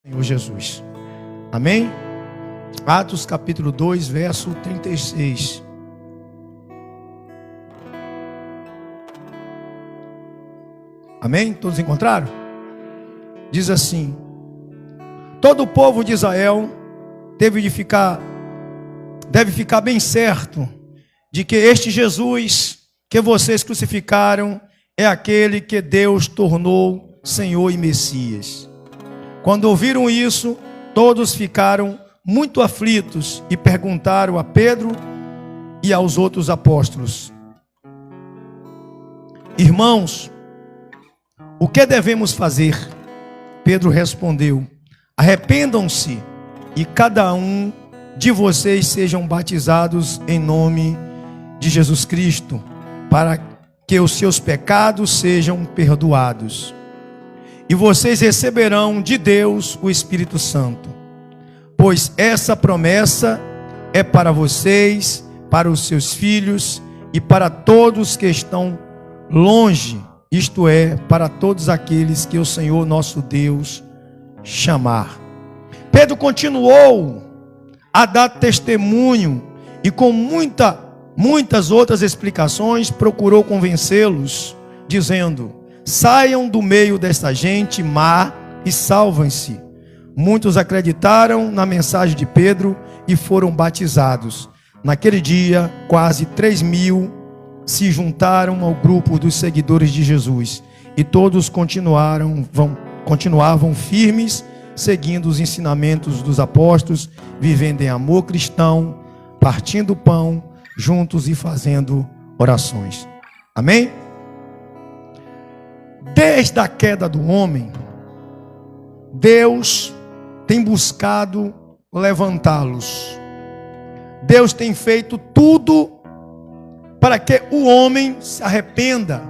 Senhor Jesus. Amém? Atos capítulo 2, verso 36. Amém? Todos encontraram? Diz assim: todo o povo de Israel deve ficar bem certo de que este Jesus que vocês crucificaram é aquele que Deus tornou Senhor e Messias. Quando ouviram isso, todos ficaram muito aflitos e perguntaram a Pedro e aos outros apóstolos: irmãos, o que devemos fazer? Pedro respondeu: arrependam-se e cada um de vocês sejam batizados em nome de Jesus Cristo, para que os seus pecados sejam perdoados. E vocês receberão de Deus o Espírito Santo, pois essa promessa é para vocês, para os seus filhos e para todos que estão longe, isto é, para todos aqueles que o Senhor nosso Deus chamar. Pedro continuou a dar testemunho e com muitas outras explicações procurou convencê-los, dizendo: saiam do meio desta gente má e salvem-se. Muitos acreditaram na mensagem de Pedro e foram batizados. Naquele dia, quase 3.000 se juntaram ao grupo dos seguidores de Jesus, e todos continuavam firmes, seguindo os ensinamentos dos apóstolos, vivendo em amor cristão, partindo o pão juntos e fazendo orações. Amém? Desde a queda do homem, Deus tem buscado levantá-los. Deus tem feito tudo para que o homem se arrependa,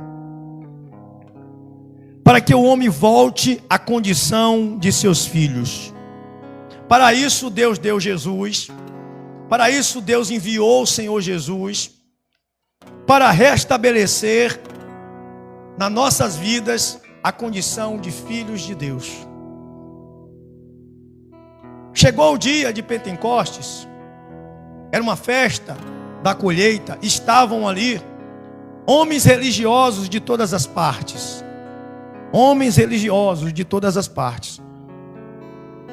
para que o homem volte à condição de seus filhos. Para isso Deus deu Jesus, para isso Deus enviou o Senhor Jesus, para restabelecer nas nossas vidas a condição de filhos de Deus. Chegou o dia de Pentecostes, era uma festa da colheita, estavam ali homens religiosos de todas as partes,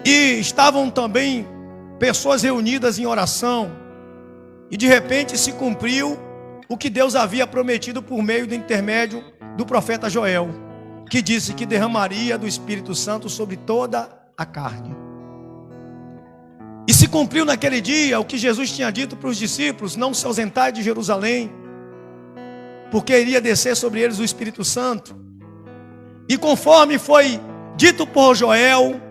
e estavam também pessoas reunidas em oração, e de repente se cumpriu o que Deus havia prometido por meio do intermédio do profeta Joel, que disse que derramaria do Espírito Santo sobre toda a carne. E se cumpriu naquele dia o que Jesus tinha dito para os discípulos: não se ausentai de Jerusalém, porque iria descer sobre eles o Espírito Santo. E conforme foi dito por Joel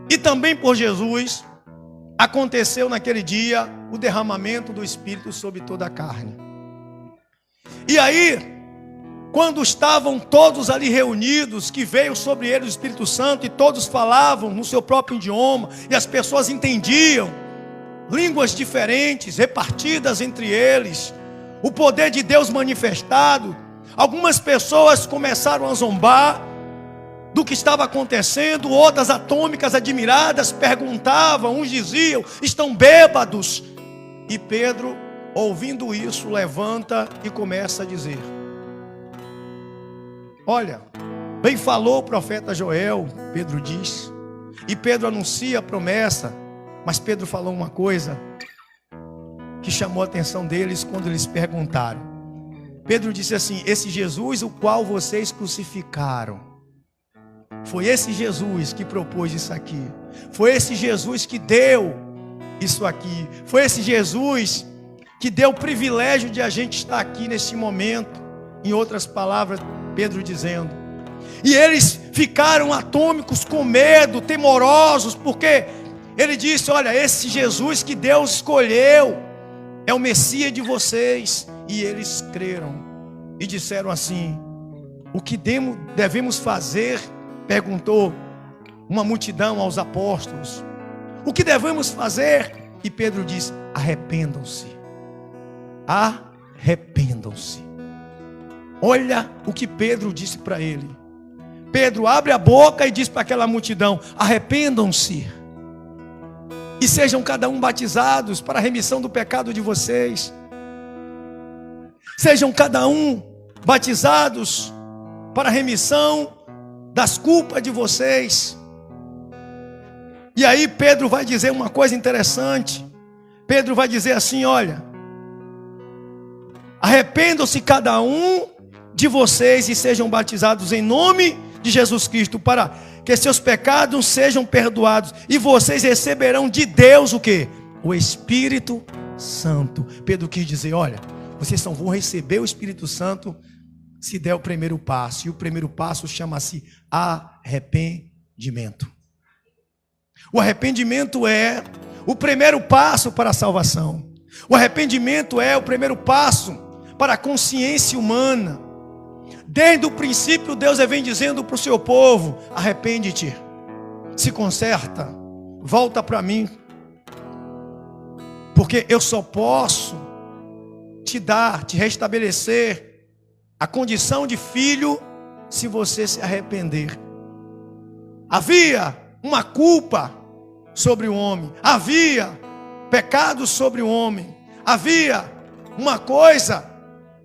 e também por Jesus, aconteceu naquele dia o derramamento do Espírito sobre toda a carne. E aí, quando estavam todos ali reunidos, que veio sobre eles o Espírito Santo, e todos falavam no seu próprio idioma, e as pessoas entendiam línguas diferentes, repartidas entre eles, o poder de Deus manifestado, algumas pessoas começaram a zombar do que estava acontecendo, outras atômicas admiradas perguntavam, uns diziam: estão bêbados. E Pedro, ouvindo isso, levanta e começa a dizer: olha, bem falou o profeta Joel, Pedro diz. E Pedro anuncia a promessa, mas Pedro falou uma coisa que chamou a atenção deles quando eles perguntaram. Pedro disse assim: esse Jesus o qual vocês crucificaram, foi esse Jesus que propôs isso aqui, foi esse Jesus que deu isso aqui, foi esse Jesus que deu o privilégio de a gente estar aqui nesse momento. Em outras palavras, Pedro dizendo, e eles ficaram atônicos, com medo, temorosos, porque ele disse: olha, esse Jesus que Deus escolheu é o Messias de vocês. E eles creram e disseram assim: o que devemos fazer? Perguntou uma multidão aos apóstolos: o que devemos fazer? E Pedro disse: arrependam-se, arrependam-se. Olha o que Pedro disse para ele. Pedro abre a boca e diz para aquela multidão: arrependam-se e sejam cada um batizados para a remissão do pecado de vocês. Sejam cada um batizados para a remissão das culpas de vocês. E aí Pedro vai dizer uma coisa interessante. Pedro vai dizer assim: olha, arrependam-se cada um de vocês e sejam batizados em nome de Jesus Cristo, para que seus pecados sejam perdoados, e vocês receberão de Deus o quê? O Espírito Santo. Pedro quis dizer: olha, vocês só vão receber o Espírito Santo se der o primeiro passo, e o primeiro passo chama-se arrependimento. O arrependimento é o primeiro passo para a salvação. O arrependimento é o primeiro passo para a consciência humana. Desde o princípio, Deus vem dizendo para o seu povo: arrepende-te, se conserta, volta para mim, porque eu só posso te dar, te restabelecer a condição de filho se você se arrepender. Havia uma culpa sobre o homem, havia pecado sobre o homem, havia uma coisa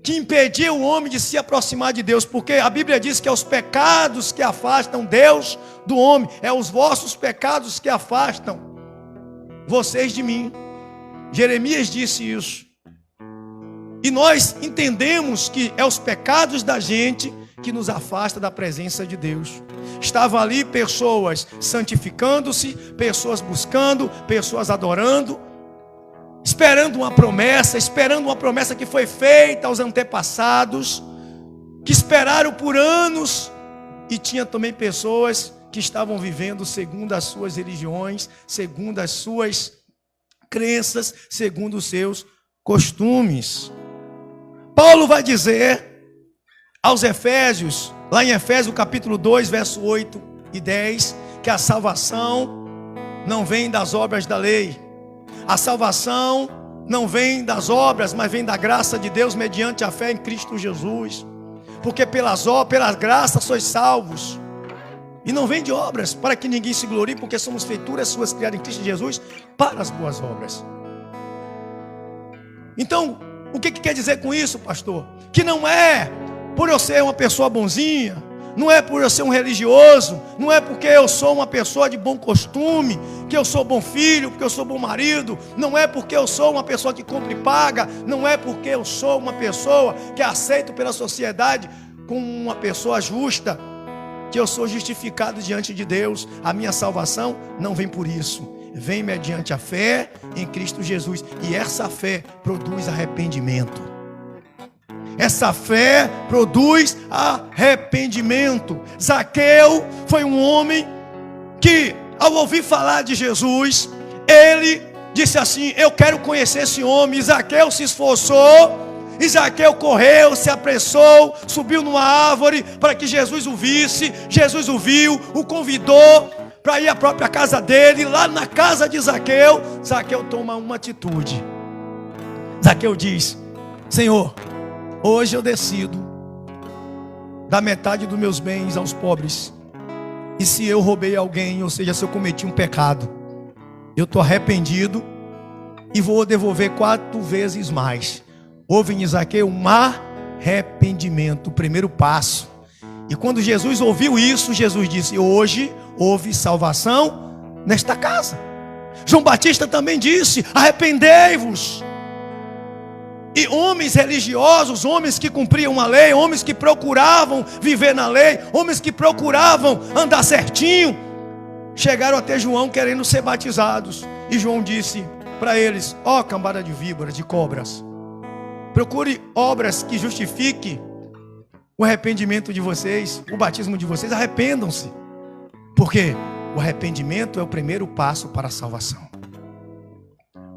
que impedia o homem de se aproximar de Deus, porque a Bíblia diz que é os pecados que afastam Deus do homem, é os vossos pecados que afastam vocês de mim. Jeremias disse isso. E nós entendemos que é os pecados da gente que nos afasta da presença de Deus. Estavam ali pessoas santificando-se, pessoas buscando, pessoas adorando, esperando uma promessa que foi feita aos antepassados, que esperaram por anos. E tinha também pessoas que estavam vivendo segundo as suas religiões, segundo as suas crenças, segundo os seus costumes. Paulo vai dizer aos Efésios, lá em Efésios capítulo 2, verso 8 e 10, que a salvação não vem das obras da lei. A salvação não vem das obras, mas vem da graça de Deus mediante a fé em Cristo Jesus. Porque pela graça sois salvos. E não vem de obras, para que ninguém se glorie, porque somos feituras suas criadas em Cristo Jesus para as boas obras. Então, o que quer dizer com isso, pastor? Que não é por eu ser uma pessoa bonzinha, não é por eu ser um religioso, não é porque eu sou uma pessoa de bom costume, que eu sou bom filho, porque eu sou bom marido, não é porque eu sou uma pessoa que compra e paga, não é porque eu sou uma pessoa que é aceito pela sociedade como uma pessoa justa, que eu sou justificado diante de Deus. A minha salvação não vem por isso, vem mediante a fé em Cristo Jesus. E essa fé produz arrependimento. Essa fé produz arrependimento. Zaqueu foi um homem que, ao ouvir falar de Jesus, ele disse assim: eu quero conhecer esse homem. Zaqueu se esforçou, e Zaqueu correu, se apressou, subiu numa árvore para que Jesus o visse. Jesus o viu, o convidou para ir à própria casa dele. Lá na casa de Zaqueu, Zaqueu toma uma atitude. Zaqueu diz: Senhor, hoje eu decido dar metade dos meus bens aos pobres. E se eu roubei alguém, ou seja, se eu cometi um pecado, eu estou arrependido e vou devolver 4 vezes mais. Houve em Zaqueu um arrependimento, o primeiro passo. E quando Jesus ouviu isso, Jesus disse: hoje houve salvação nesta casa. João Batista também disse: arrependei-vos. E homens religiosos, homens que cumpriam a lei, homens que procuravam viver na lei, homens que procuravam andar certinho, chegaram até João querendo ser batizados. E João disse para eles: ó cambada de víboras, de cobras, procure obras que justifiquem o arrependimento de vocês, o batismo de vocês. Arrependam-se, porque o arrependimento é o primeiro passo para a salvação.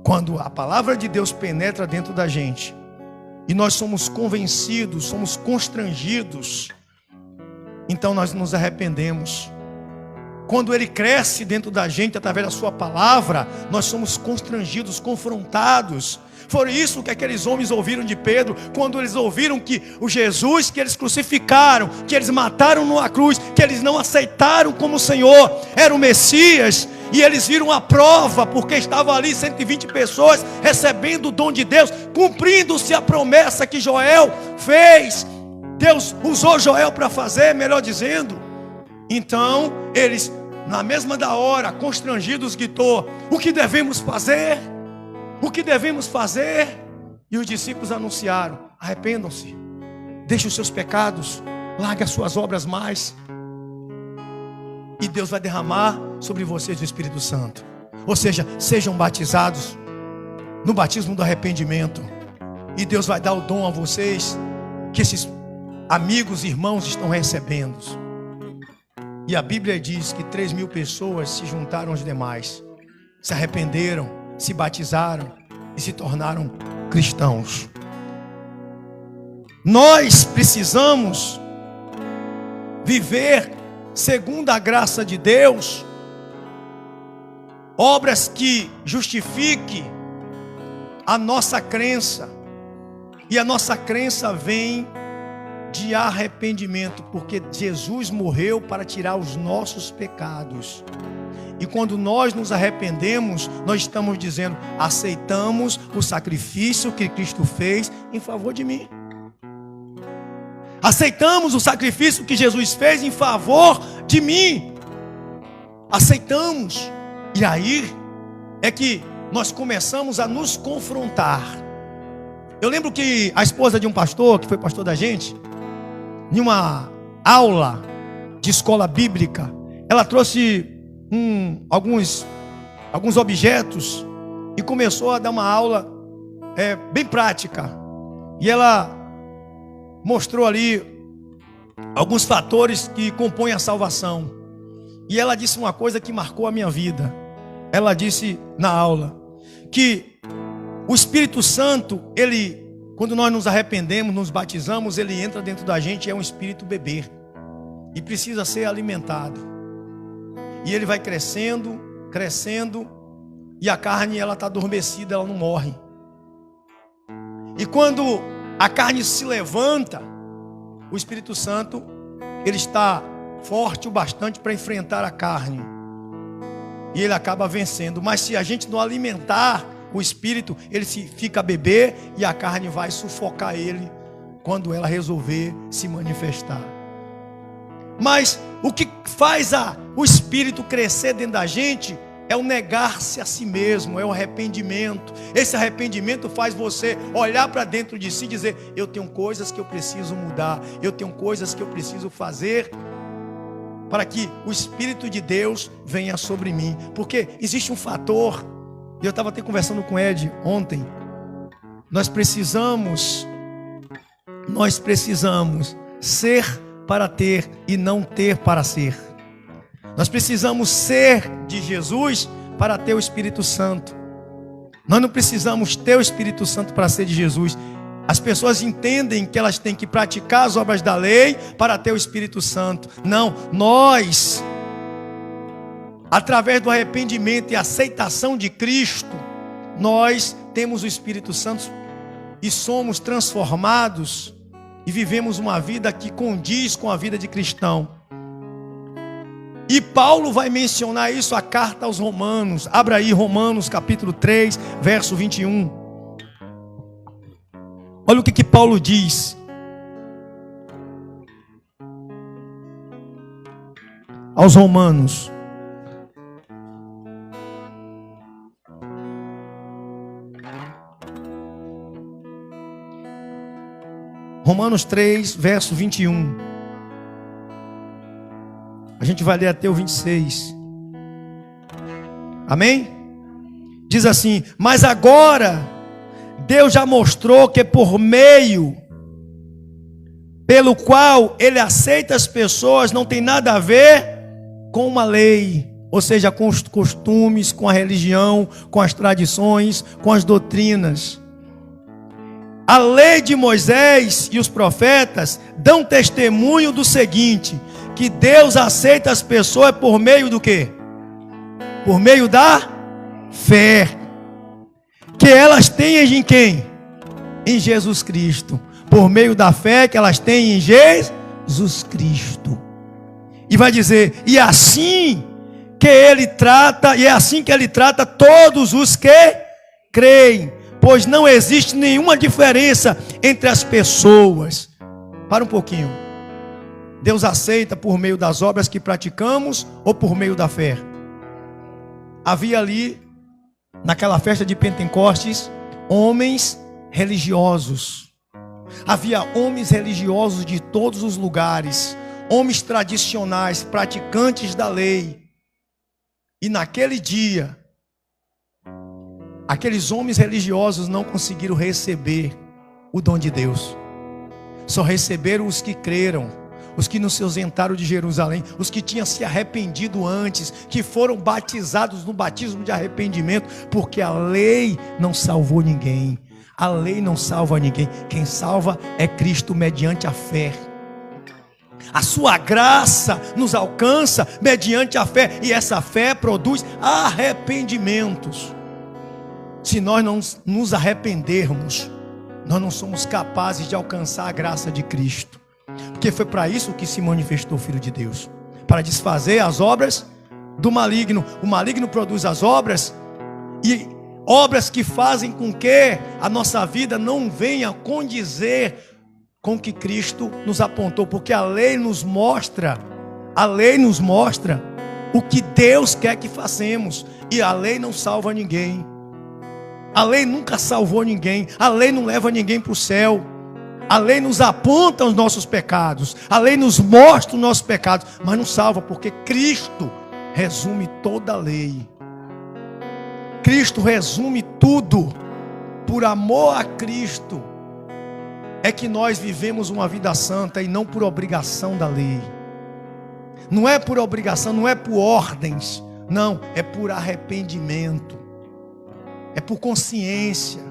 Quando a palavra de Deus penetra dentro da gente e nós somos convencidos, somos constrangidos, então nós nos arrependemos. quando ele cresce dentro da gente através da sua palavra, nós somos constrangidos, confrontados. Foi isso que aqueles homens ouviram de Pedro, quando eles ouviram que o Jesus que eles crucificaram, que eles mataram numa cruz, que eles não aceitaram como Senhor, era o Messias. E eles viram a prova, porque estavam ali 120 pessoas recebendo o dom de Deus, cumprindo-se a promessa que Joel fez. Deus usou Joel para fazer, melhor dizendo. Então eles, na mesma da hora, constrangidos, gritou: o que devemos fazer? O que devemos fazer? E os discípulos anunciaram: arrependam-se, deixem os seus pecados, larguem as suas obras mais, e Deus vai derramar sobre vocês o Espírito Santo. Ou seja, sejam batizados no batismo do arrependimento, e Deus vai dar o dom a vocês que esses amigos e irmãos estão recebendo. E a Bíblia diz que 3.000 pessoas se juntaram aos demais, se arrependeram, se batizaram e se tornaram cristãos. Nós precisamos viver segundo a graça de Deus, obras que justifiquem a nossa crença. E a nossa crença vem de arrependimento, porque Jesus morreu para tirar os nossos pecados. E quando nós nos arrependemos, nós estamos dizendo: aceitamos o sacrifício que Cristo fez em favor de mim. Aceitamos o sacrifício que Jesus fez em favor de mim. Aceitamos. E aí é que nós começamos a nos confrontar. Eu lembro que a esposa de um pastor, que foi pastor da gente, em uma aula de escola bíblica, ela trouxe alguns objetos e começou a dar uma aula bem prática. E ela mostrou ali alguns fatores que compõem a salvação. E ela disse uma coisa que marcou a minha vida. Ela disse na aula que o Espírito Santo, quando nós nos arrependemos, nos batizamos, ele entra dentro da gente, é um espírito bebê e precisa ser alimentado. E ele vai crescendo, crescendo, e a carne, ela está adormecida, ela não morre. E quando a carne se levanta, o Espírito Santo, ele está forte o bastante para enfrentar a carne, e ele acaba vencendo. Mas se a gente não alimentar o Espírito, ele fica bebê, e a carne vai sufocar ele quando ela resolver se manifestar. Mas o que faz o Espírito crescer dentro da gente é o negar-se a si mesmo, é o arrependimento. Esse arrependimento faz você olhar para dentro de si e dizer: eu tenho coisas que eu preciso mudar, eu tenho coisas que eu preciso fazer para que o Espírito de Deus venha sobre mim. Porque existe um fator, eu estava até conversando com o Ed ontem, nós precisamos ser para ter e não ter para ser. Nós precisamos ser de Jesus para ter o Espírito Santo. Nós não precisamos ter o Espírito Santo para ser de Jesus. As pessoas entendem que elas têm que praticar as obras da lei para ter o Espírito Santo. Não, nós, através do arrependimento e aceitação de Cristo, nós temos o Espírito Santo e somos transformados e vivemos uma vida que condiz com a vida de cristão. E Paulo vai mencionar isso, a carta aos Romanos. Abra aí Romanos capítulo 3, verso 21. Olha o que Paulo diz. Aos Romanos. Romanos 3, verso 21. A gente vai ler até o 26. Amém? Diz assim: mas agora Deus já mostrou que por meio pelo qual ele aceita as pessoas não tem nada a ver com uma lei, ou seja, com os costumes, com a religião, com as tradições, com as doutrinas. A lei de Moisés e os profetas dão testemunho do seguinte: que Deus aceita as pessoas por meio do quê? Por meio da fé. Que elas têm em quem? Em Jesus Cristo. Por meio da fé que elas têm em Jesus Cristo. E vai dizer, e assim que ele trata, e é assim que ele trata todos os que creem, pois não existe nenhuma diferença entre as pessoas. Para um pouquinho. Deus aceita por meio das obras que praticamos ou por meio da fé? Havia ali, naquela festa de Pentecostes, homens religiosos. Havia homens religiosos de todos os lugares, homens tradicionais, praticantes da lei. E naquele dia, aqueles homens religiosos não conseguiram receber o dom de Deus. Só receberam os que creram, os que não se ausentaram de Jerusalém, os que tinham se arrependido antes, que foram batizados no batismo de arrependimento, porque a lei não salvou ninguém. A lei não salva ninguém. Quem salva é Cristo mediante a fé. A sua graça nos alcança mediante a fé, e essa fé produz arrependimentos. Se nós não nos arrependermos, nós não somos capazes de alcançar a graça de Cristo, porque foi para isso que se manifestou o Filho de Deus, para desfazer as obras do maligno. O maligno produz as obras, e obras que fazem com que a nossa vida não venha condizer com o que Cristo nos apontou, porque a lei nos mostra o que Deus quer que façamos, e a lei não salva ninguém. A lei nunca salvou ninguém, a lei não leva ninguém para o céu. A lei nos aponta os nossos pecados, a lei nos mostra os nossos pecados, mas não salva, porque Cristo resume toda a lei. Cristo resume tudo. Por amor a Cristo é que nós vivemos uma vida santa, e não por obrigação da lei. Não é por obrigação, não é por ordens, não, é por arrependimento, é por consciência,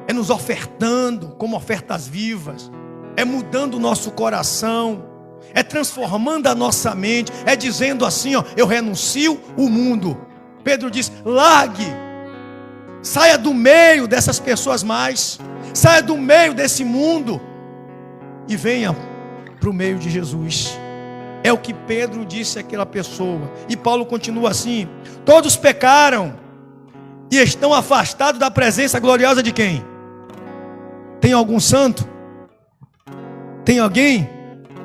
é nos ofertando como ofertas vivas, é mudando o nosso coração, é transformando a nossa mente, é dizendo assim, ó, eu renuncio o mundo. Pedro diz, largue, saia do meio dessas pessoas mais, saia do meio desse mundo e venha para o meio de Jesus. É o que Pedro disse àquela pessoa. E Paulo continua assim, todos pecaram e estão afastados da presença gloriosa de quem? Tem algum santo? Tem alguém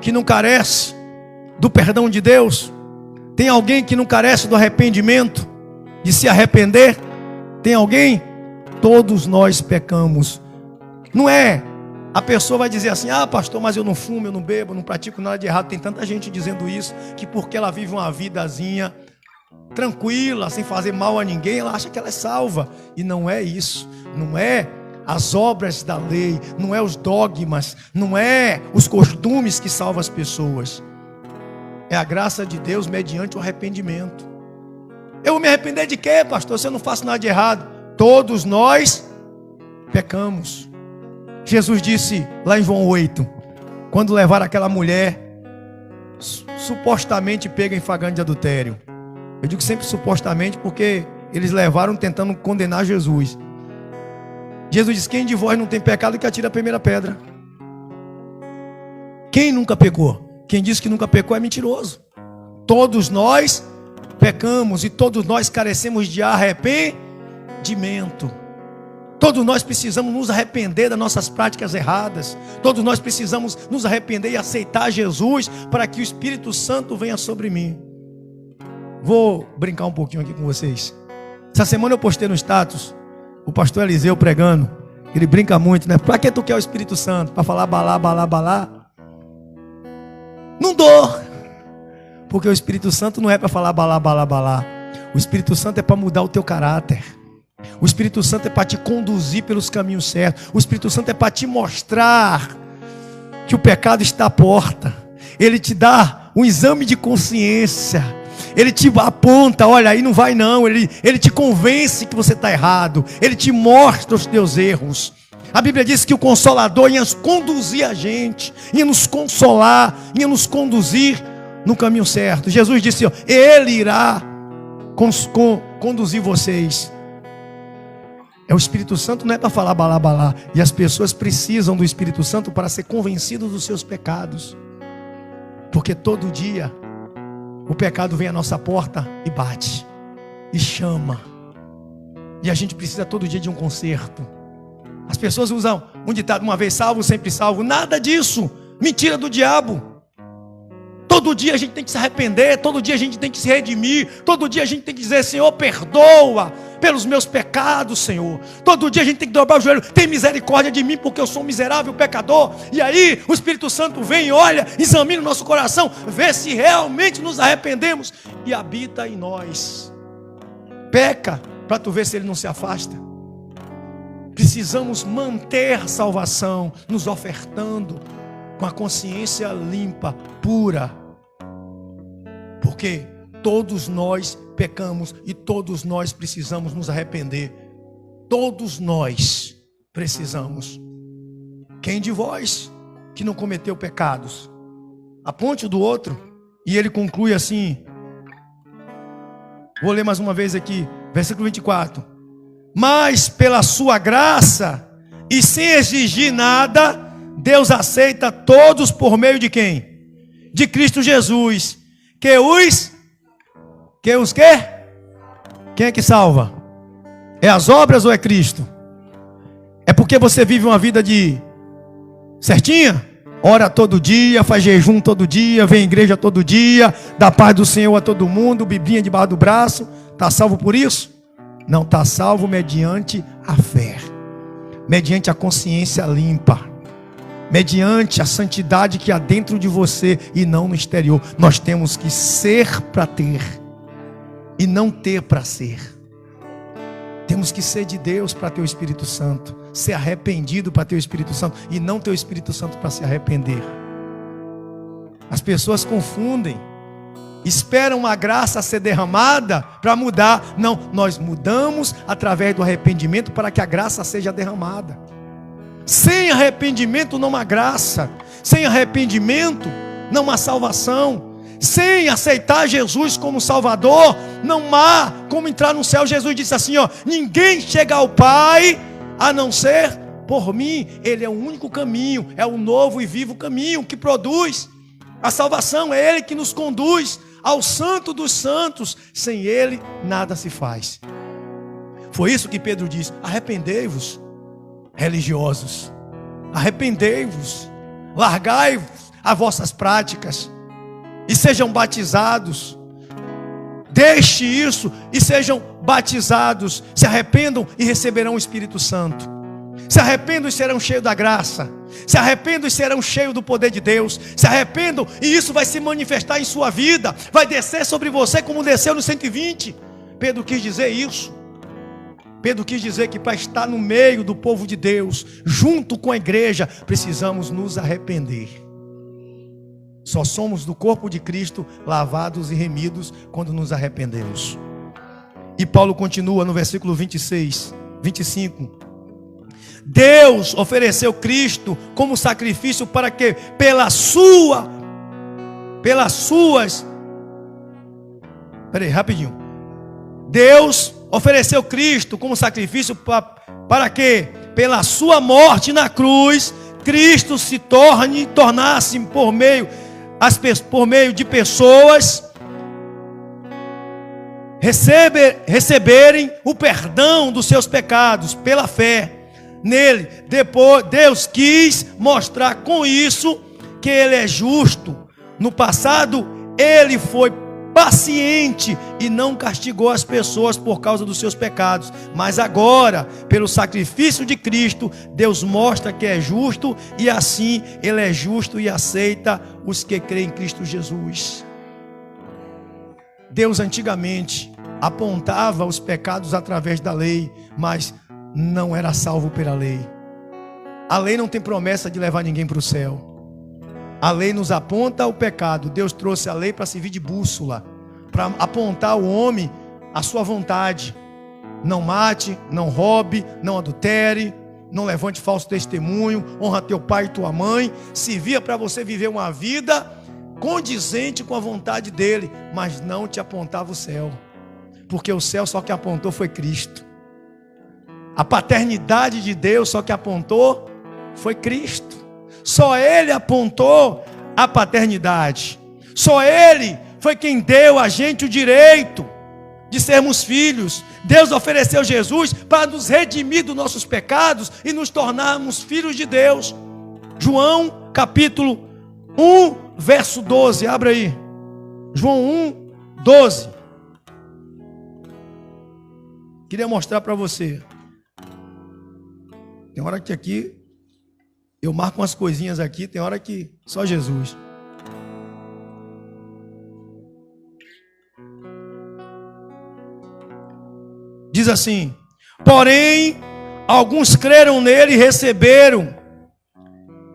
que não carece do perdão de Deus? Tem alguém que não carece do arrependimento, de se arrepender? Tem alguém? Todos nós pecamos. Não é? A pessoa vai dizer assim, ah pastor, mas eu não fumo, eu não bebo, eu não pratico nada de errado. Tem tanta gente dizendo isso, que porque ela vive uma vidazinha tranquila, sem fazer mal a ninguém, ela acha que ela é salva. E não é isso. Não é as obras da lei, não é os dogmas, não é os costumes que salvam as pessoas. É a graça de Deus mediante o arrependimento. Eu vou me arrepender de quê, pastor, se eu não faço nada de errado? Todos nós pecamos. Jesus disse lá em João 8, quando levaram aquela mulher supostamente pega em flagrante de adultério. Eu digo sempre supostamente porque eles levaram tentando condenar Jesus. Jesus diz, quem de vós não tem pecado que atire a primeira pedra. Quem nunca pecou? Quem diz que nunca pecou é mentiroso. Todos nós pecamos e todos nós carecemos de arrependimento. Todos nós precisamos nos arrepender das nossas práticas erradas. Todos nós precisamos nos arrepender e aceitar Jesus para que o Espírito Santo venha sobre mim. Vou brincar um pouquinho aqui com vocês. Essa semana eu postei no status o pastor Eliseu pregando. Ele brinca muito, né? Para que tu quer o Espírito Santo? Para falar balá, balá, balá? Não dou. Porque o Espírito Santo não é para falar balá, balá, balá. O Espírito Santo é para mudar o teu caráter. O Espírito Santo é para te conduzir pelos caminhos certos. O Espírito Santo é para te mostrar que o pecado está à porta. Ele te dá um exame de consciência. Ele te aponta, olha, aí não vai não. Ele te convence que você está errado. Ele te mostra os teus erros. A Bíblia diz que o Consolador ia conduzir a gente, ia nos consolar, ia nos conduzir no caminho certo. Jesus disse, ó, Ele irá conduzir vocês. O Espírito Santo não é para falar balá, balá. E as pessoas precisam do Espírito Santo para ser convencidos dos seus pecados. Porque todo dia o pecado vem à nossa porta e bate, e chama. E a gente precisa todo dia de um conserto. As pessoas usam um ditado, uma vez salvo, sempre salvo. Nada disso, mentira do diabo. Todo dia a gente tem que se arrepender, todo dia a gente tem que se redimir, todo dia a gente tem que dizer, Senhor, perdoa pelos meus pecados, Senhor. Todo dia a gente tem que dobrar o joelho, tem misericórdia de mim, porque eu sou um miserável pecador. E aí o Espírito Santo vem, olha, examina o nosso coração, vê se realmente nos arrependemos e habita em nós. Peca, para tu ver se ele não se afasta. Precisamos manter a salvação, nos ofertando com a consciência limpa, pura. Porque todos nós pecamos e todos nós precisamos nos arrepender. Todos nós precisamos. Quem de vós que não cometeu pecados? Aponte o do outro. E ele conclui assim. Vou ler mais uma vez aqui, versículo 24. Mas pela sua graça e sem exigir nada, Deus aceita todos por meio de quem? De Cristo Jesus. Quem é que salva? É as obras ou é Cristo? É porque você vive uma vida de certinha? Ora todo dia, faz jejum todo dia, vem à igreja todo dia, dá paz do Senhor a todo mundo, biblinha debaixo do braço. Está salvo por isso? Não, está salvo mediante a fé, mediante a consciência limpa, mediante a santidade que há dentro de você e não no exterior. Nós temos que ser para ter e não ter para ser. Temos que ser de Deus para ter o Espírito Santo, ser arrependido para ter o Espírito Santo e não ter o Espírito Santo para se arrepender. As pessoas confundem, esperam a graça ser derramada para mudar. Não, nós mudamos através do arrependimento para que a graça seja derramada. Sem arrependimento não há graça, sem arrependimento não há salvação. Sem aceitar Jesus como Salvador, não há como entrar no céu. Jesus disse assim, ó, ninguém chega ao Pai a não ser por mim. Ele é o único caminho, é o novo e vivo caminho que produz a salvação. É Ele que nos conduz ao Santo dos Santos. Sem Ele nada se faz. Foi isso que Pedro diz: arrependei-vos, religiosos, arrependei-vos, largai-vos as vossas práticas e sejam batizados. Deixe isso e sejam batizados. Se arrependam e receberão o Espírito Santo. Se arrependam e serão cheios da graça. Se arrependam e serão cheios do poder de Deus. Se arrependam e isso vai se manifestar em sua vida. Vai descer sobre você como desceu no 120. Pedro quis dizer isso. Pedro quis dizer que para estar no meio do povo de Deus, junto com a igreja, precisamos nos arrepender. Só somos do corpo de Cristo lavados e remidos quando nos arrependemos. E Paulo continua no versículo 26, 25. Deus ofereceu Cristo como sacrifício para que pelas suas... Peraí, rapidinho. Deus ofereceu Cristo como sacrifício para que pela sua morte na cruz, Cristo se tornasse por meio de pessoas receberem o perdão dos seus pecados pela fé nele. Depois Deus quis mostrar com isso que Ele é justo. No passado Ele foi paciente e não castigou as pessoas por causa dos seus pecados, mas agora, pelo sacrifício de Cristo, Deus mostra que é justo, e assim Ele é justo e aceita os que creem em Cristo Jesus. Deus antigamente apontava os pecados através da lei, mas não era salvo pela lei. A lei não tem promessa de levar ninguém para o céu. A lei nos aponta o pecado. Deus trouxe a lei para servir de bússola, para apontar ao homem a sua vontade. Não mate, não roube, não adultere, não levante falso testemunho, honra teu pai e tua mãe, servia para você viver uma vida condizente com a vontade dele, mas não te apontava o céu, porque o céu só que apontou foi Cristo. A paternidade de Deus só que apontou foi Cristo. Só Ele apontou a paternidade. Só Ele foi quem deu a gente o direito de sermos filhos. Deus ofereceu Jesus para nos redimir dos nossos pecados e nos tornarmos filhos de Deus. João capítulo 1, verso 12, abre aí. João 1, 12. Queria mostrar para você. Tem hora que aqui eu marco umas coisinhas aqui, tem hora que só Jesus. Diz assim: porém, alguns creram nele e receberam,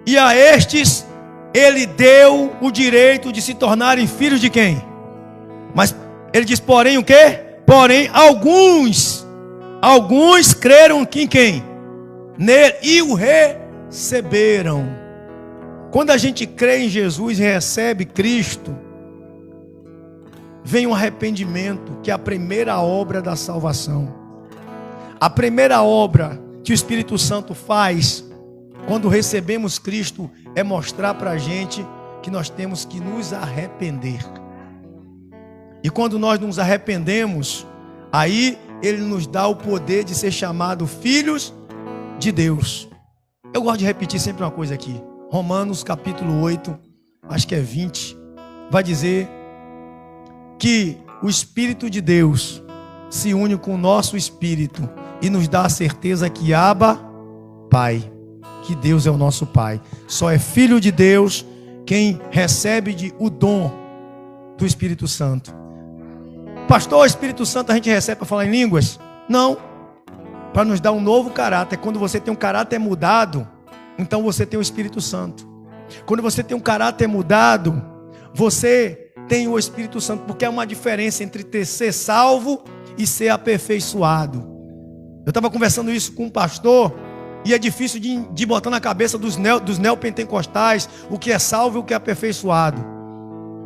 e a estes ele deu o direito de se tornarem filhos de quem? Mas ele diz, porém o quê? Porém, alguns creram em quem? Nele e o receberam. Quando a gente crê em Jesus e recebe Cristo, vem um arrependimento, que é a primeira obra da salvação. A primeira obra que o Espírito Santo faz quando recebemos Cristo é mostrar para a gente que nós temos que nos arrepender. E quando nós nos arrependemos, aí Ele nos dá o poder de ser chamado filhos de Deus. Eu gosto de repetir sempre uma coisa aqui. Romanos capítulo 8, acho que é 20, vai dizer que o Espírito de Deus se une com o nosso Espírito e nos dá a certeza que Abba, Pai, que Deus é o nosso Pai. Só é filho de Deus quem recebe o dom do Espírito Santo. Pastor, o Espírito Santo a gente recebe para falar em línguas? Não, para nos dar um novo caráter. Quando você tem um caráter mudado, então você tem o Espírito Santo. Quando você tem um caráter mudado, você tem o Espírito Santo, porque há uma diferença entre ser salvo e ser aperfeiçoado. Eu estava conversando isso com um pastor, e é difícil de botar na cabeça dos neopentecostais o que é salvo e o que é aperfeiçoado.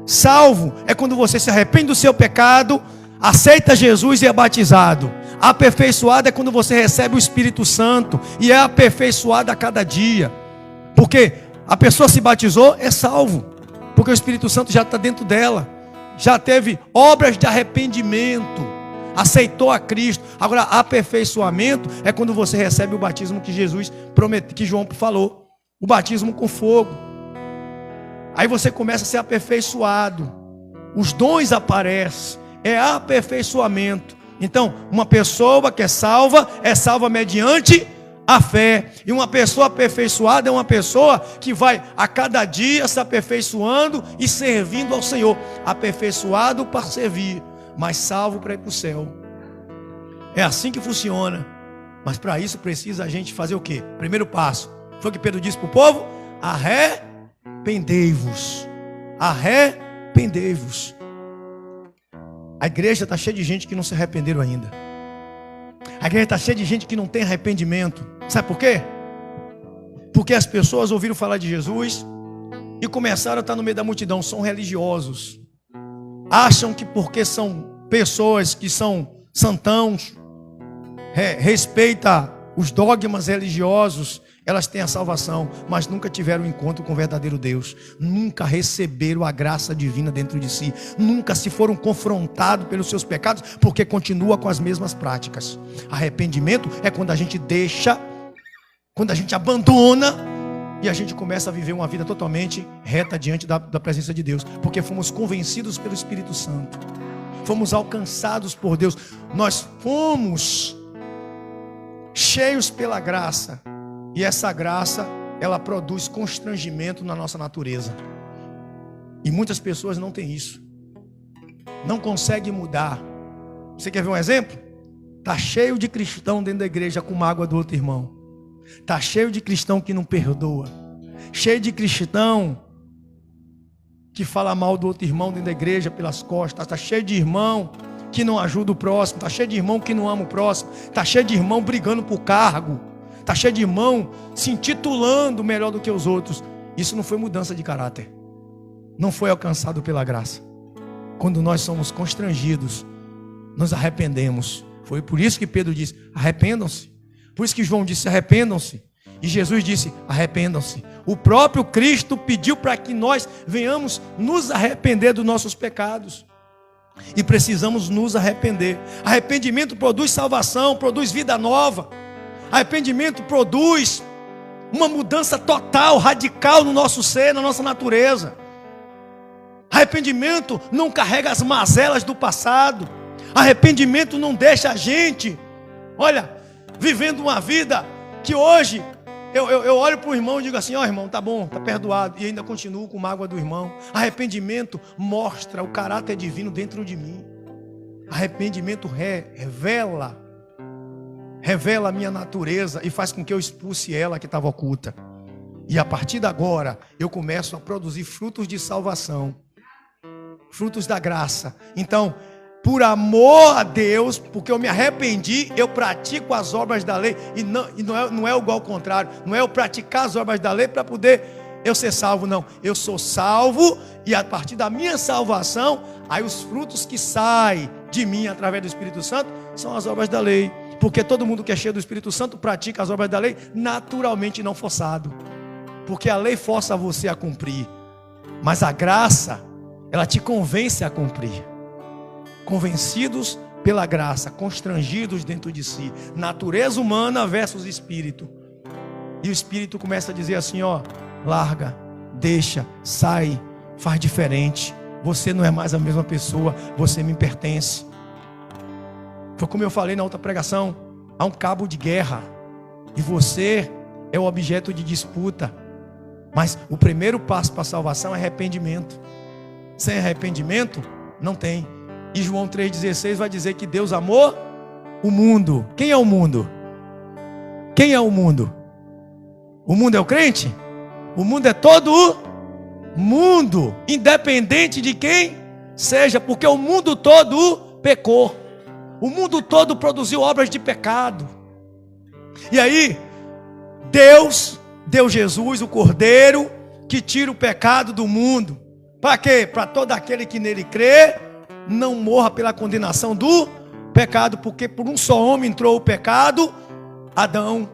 Salvo é quando você se arrepende do seu pecado, aceita Jesus e é batizado. Aperfeiçoado é quando você recebe o Espírito Santo e é aperfeiçoado a cada dia. Porque a pessoa se batizou, é salvo, porque o Espírito Santo já está dentro dela, já teve obras de arrependimento, aceitou a Cristo. Agora, aperfeiçoamento é quando você recebe o batismo que Jesus prometeu, que João falou, o batismo com fogo. Aí você começa a ser aperfeiçoado, os dons aparecem, é aperfeiçoamento. Então, uma pessoa que é salva mediante a fé. E uma pessoa aperfeiçoada é uma pessoa que vai a cada dia se aperfeiçoando e servindo ao Senhor. Aperfeiçoado para servir, mas salvo para ir para o céu. É assim que funciona. Mas para isso precisa a gente fazer o quê? Primeiro passo, foi o que Pedro disse para o povo: arrependei-vos. Arrependei-vos. A igreja está cheia de gente que não se arrependeram ainda. A igreja está cheia de gente que não tem arrependimento. Sabe por quê? Porque as pessoas ouviram falar de Jesus e começaram a estar no meio da multidão. São religiosos. Acham que porque são pessoas que são santãos, respeita os dogmas religiosos, elas têm a salvação, mas nunca tiveram um encontro com o verdadeiro Deus, nunca receberam a graça divina dentro de si, nunca se foram confrontados pelos seus pecados, porque continua com as mesmas práticas. Arrependimento é quando a gente deixa, quando a gente abandona e a gente começa a viver uma vida totalmente reta diante da presença de Deus, porque fomos convencidos pelo Espírito Santo, fomos alcançados por Deus, nós fomos cheios pela graça. E essa graça, ela produz constrangimento na nossa natureza. E muitas pessoas não têm isso. Não conseguem mudar. Você quer ver um exemplo? Está cheio de cristão dentro da igreja com mágoa do outro irmão. Está cheio de cristão que não perdoa. Cheio de cristão que fala mal do outro irmão dentro da igreja pelas costas. Está cheio de irmão que não ajuda o próximo. Está cheio de irmão que não ama o próximo. Está cheio de irmão brigando por cargo. está cheio de irmão, se intitulando melhor do que os outros. Isso não foi mudança de caráter. Não foi alcançado pela graça. Quando nós somos constrangidos, nos arrependemos. Foi por isso que Pedro disse: arrependam-se. Por isso que João disse: arrependam-se. E Jesus disse: arrependam-se. O próprio Cristo pediu para que nós venhamos nos arrepender dos nossos pecados. E precisamos nos arrepender. Arrependimento produz salvação, produz vida nova. Arrependimento produz uma mudança total, radical no nosso ser, na nossa natureza. Arrependimento não carrega as mazelas do passado. Arrependimento não deixa a gente, olha, vivendo uma vida que hoje eu olho para o irmão e digo assim: ó, irmão, tá bom, tá perdoado, e ainda continuo com mágoa do irmão. Arrependimento mostra o caráter divino dentro de mim. Arrependimento revela a minha natureza e faz com que eu expulse ela que estava oculta. E a partir de agora eu começo a produzir frutos de salvação, frutos da graça. Então, por amor a Deus, porque eu me arrependi, eu pratico as obras da lei. E não é igual ao contrário. Não é eu praticar as obras da lei para poder eu ser salvo, não. Eu sou salvo e a partir da minha salvação, aí os frutos que saem de mim através do Espírito Santo são as obras da lei. Porque todo mundo que é cheio do Espírito Santo pratica as obras da lei naturalmente, não forçado. Porque a lei força você a cumprir, mas a graça, ela te convence a cumprir. Convencidos pela graça, constrangidos dentro de si. Natureza humana versus espírito. E o espírito começa a dizer assim: ó, larga, deixa, sai, faz diferente. Você não é mais a mesma pessoa, você me pertence. Foi como eu falei na outra pregação: há um cabo de guerra e você é o objeto de disputa. Mas o primeiro passo para a salvação é arrependimento. Sem arrependimento, não tem. E João 3,16 vai dizer que Deus amou o mundo. Quem é o mundo? Quem é o mundo? O mundo é o crente? O mundo é todo o mundo, independente de quem seja, porque o mundo todo pecou. O mundo todo produziu obras de pecado. E aí, Deus deu Jesus, o Cordeiro, que tira o pecado do mundo. Para quê? Para todo aquele que nele crê não morra pela condenação do pecado, porque por um só homem entrou o pecado, Adão.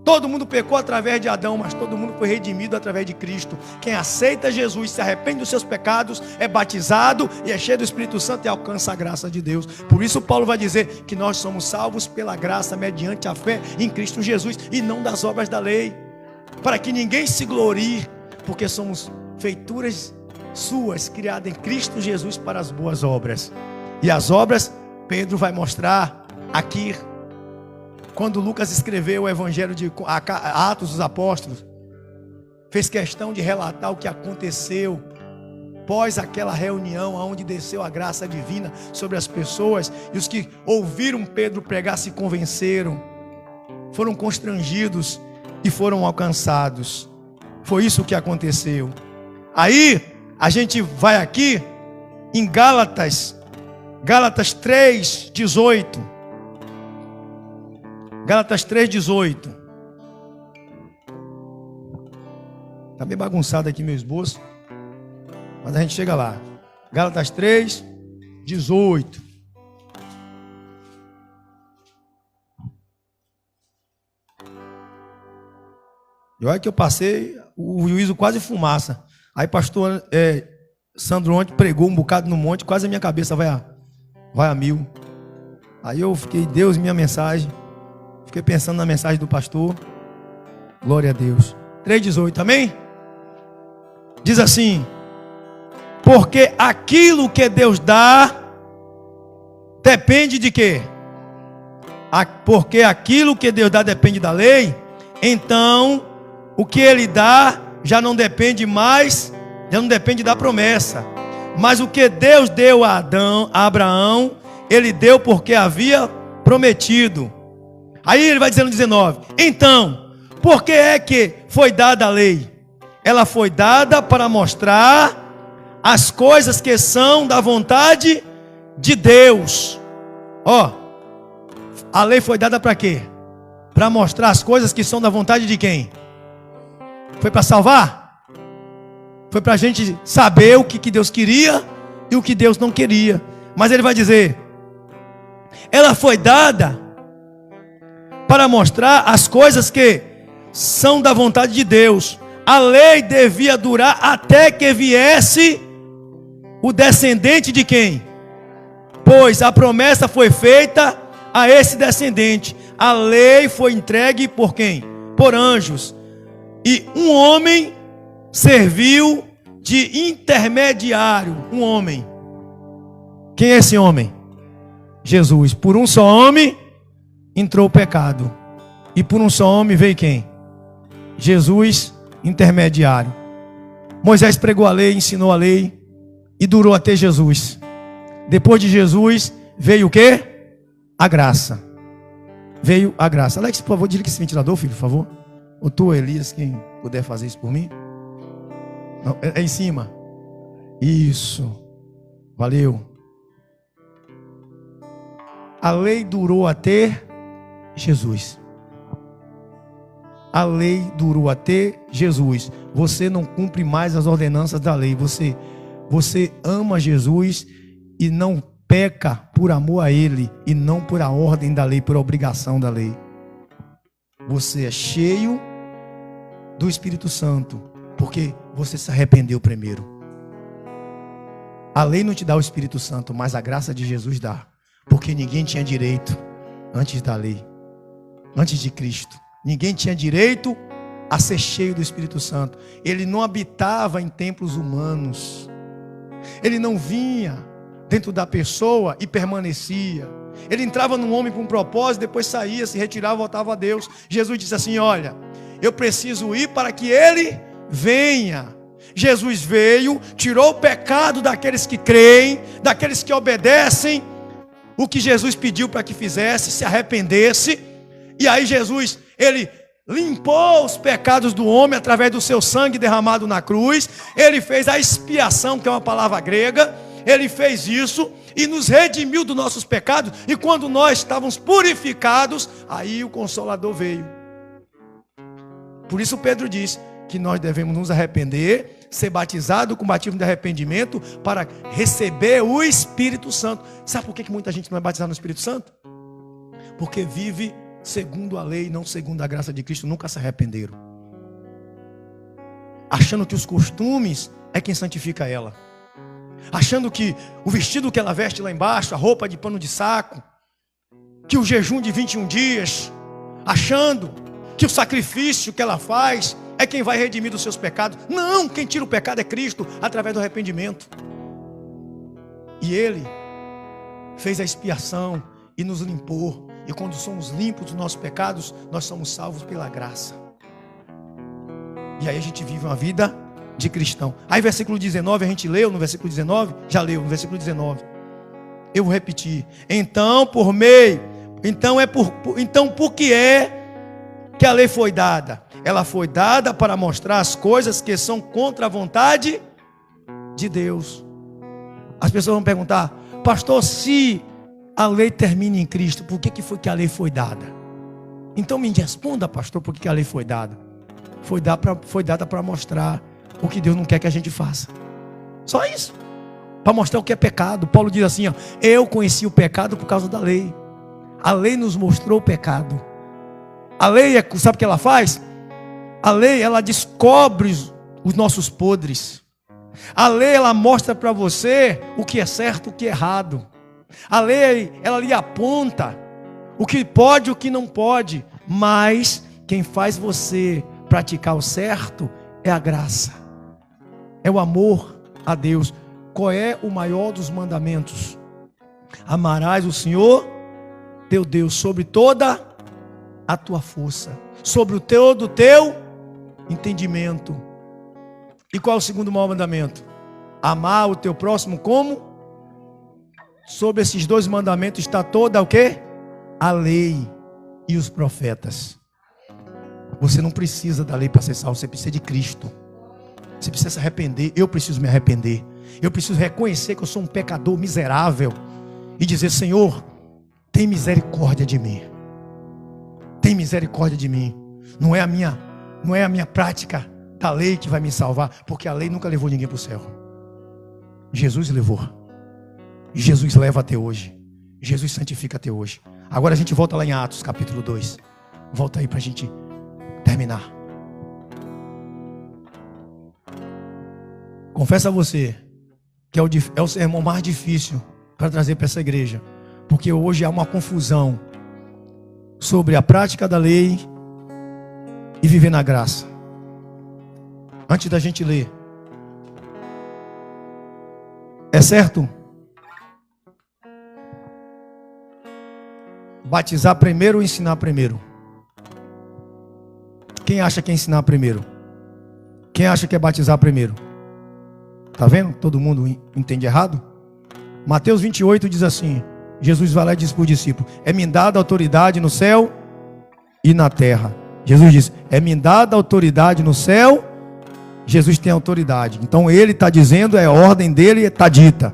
Todo mundo pecou através de Adão, mas todo mundo foi redimido através de Cristo. Quem aceita Jesus, se arrepende dos seus pecados, é batizado e é cheio do Espírito Santo e alcança a graça de Deus. Por isso Paulo vai dizer que nós somos salvos pela graça mediante a fé em Cristo Jesus e não das obras da lei, para que ninguém se glorie, porque somos feituras suas, criadas em Cristo Jesus para as boas obras. E as obras, Pedro vai mostrar aqui, quando Lucas escreveu o Evangelho de Atos dos Apóstolos, fez questão de relatar o que aconteceu após aquela reunião onde desceu a graça divina sobre as pessoas, e os que ouviram Pedro pregar se convenceram, foram constrangidos e foram alcançados. Foi isso que aconteceu. Aí a gente vai aqui em Gálatas 3:18. Gálatas 3:18. Está bem bagunçado aqui meu esboço, mas a gente chega lá. Gálatas 3:18. E olha que eu passei o juízo quase fumaça. Aí pastor Sandro ontem pregou um bocado no monte, quase a minha cabeça vai a mil. Aí eu fiquei, Deus, minha mensagem. Fiquei pensando na mensagem do pastor. Glória a Deus. 3:18, amém? Diz assim: porque aquilo que Deus dá depende de quê? Porque aquilo que Deus dá depende da lei. Então o que Ele dá já não depende mais, já não depende da promessa. Mas o que Deus deu a Abraão, Ele deu porque havia prometido. Aí ele vai dizendo no 19: então, por que é que foi dada a lei? Ela foi dada para mostrar as coisas que são da vontade de Deus. Ó, a lei foi dada para quê? para mostrar as coisas que são da vontade de quem? Foi para salvar? Foi para a gente saber o que Deus queria e o que Deus não queria. Mas ele vai dizer: ela foi dada para mostrar as coisas que são da vontade de Deus. A lei devia durar até que viesse o descendente de quem? Pois a promessa foi feita a esse descendente. A lei foi entregue por quem? Por anjos. E um homem serviu de intermediário. Um homem. Quem é esse homem? Jesus. Por um só homem entrou o pecado. E por um só homem veio quem? Jesus, intermediário. Moisés pregou a lei, ensinou a lei e durou até Jesus. Depois de Jesus veio o quê? A graça. Veio a graça. Alex, por favor, desliga esse ventilador, filho, por favor. Ou tu, Elias, quem puder fazer isso por mim. Não, é em cima. Isso. Valeu. A lei durou até Jesus. A lei durou até Jesus. Você não cumpre mais as ordenanças da lei. Você ama Jesus e não peca por amor a Ele e não por a ordem da lei, por obrigação da lei. Você é cheio do Espírito Santo porque você se arrependeu primeiro. A lei não te dá o Espírito Santo, mas a graça de Jesus dá. Porque ninguém tinha direito antes da lei, antes de Cristo. Ninguém tinha direito a ser cheio do Espírito Santo. Ele não habitava em templos humanos. Ele não vinha dentro da pessoa e permanecia. Ele entrava num homem com um propósito, depois saía, se retirava, voltava a Deus. Jesus disse assim: olha, eu preciso ir para que ele venha. Jesus veio, tirou o pecado daqueles que creem, daqueles que obedecem o que Jesus pediu para que fizesse, se arrependesse. E aí Jesus, ele limpou os pecados do homem através do seu sangue derramado na cruz. Ele fez a expiação, que é uma palavra grega. Ele fez isso e nos redimiu dos nossos pecados. E quando nós estávamos purificados, aí o Consolador veio. Por isso Pedro diz que nós devemos nos arrepender, ser batizado com batismo de arrependimento para receber o Espírito Santo. Sabe por que muita gente não é batizada no Espírito Santo? Porque vive segundo a lei, não segundo a graça de Cristo. Nunca se arrependeram, achando que os costumes é quem santifica ela, achando que o vestido que ela veste lá embaixo, a roupa de pano de saco, que o jejum de 21 dias, achando que o sacrifício que ela faz é quem vai redimir dos seus pecados. Não, quem tira o pecado é Cristo, através do arrependimento. E Ele fez a expiação e nos limpou. E quando somos limpos dos nossos pecados, nós somos salvos pela graça. E aí a gente vive uma vida de cristão. Aí versículo 19, a gente leu no versículo 19, já leu no versículo 19. Eu vou repetir. Então por que é que a lei foi dada? Ela foi dada para mostrar as coisas que são contra a vontade de Deus. As pessoas vão perguntar: pastor, se a lei termina em Cristo, por que foi que a lei foi dada? Então me responda, pastor, por que a lei foi dada? Foi dada para mostrar o que Deus não quer que a gente faça. Só isso. Para mostrar o que é pecado. Paulo diz assim, ó: eu conheci o pecado por causa da lei. A lei nos mostrou o pecado. A lei, sabe o que ela faz? A lei, ela descobre os nossos podres. A lei, ela mostra para você o que é certo, o que é errado. A lei, ela lhe aponta o que pode e o que não pode. Mas quem faz você praticar o certo é a graça, é o amor a Deus. Qual é o maior dos mandamentos? Amarás o Senhor teu Deus sobre toda a tua força, sobre o teu entendimento. E qual é o segundo maior mandamento? Amar o teu próximo como? Sobre esses dois mandamentos está toda o quê? A lei e os profetas. Você não precisa da lei para ser salvo, você precisa de Cristo. Você precisa se arrepender. Eu preciso me arrepender. Eu preciso reconhecer que eu sou um pecador miserável e dizer: Senhor, tem misericórdia de mim. tem misericórdia de mim. Não é a minha prática da lei que vai me salvar, porque a lei nunca levou ninguém para o céu. Jesus levou. E Jesus leva até hoje. Jesus santifica até hoje. Agora a gente volta lá em Atos capítulo 2. Volta aí para a gente terminar. Confesso a você que é o sermão mais difícil para trazer para essa igreja, porque hoje há uma confusão sobre a prática da lei e viver na graça. Antes da gente ler, é certo batizar primeiro ou ensinar primeiro? Quem acha que é ensinar primeiro? Quem acha que é batizar primeiro? Tá vendo? Todo mundo entende errado? Mateus 28 diz assim: Jesus vai lá e diz para o discípulo: é-me dada autoridade no céu e na terra. Jesus diz: é-me dada autoridade no céu. Jesus tem autoridade. Então ele está dizendo, é a ordem dele, está dita.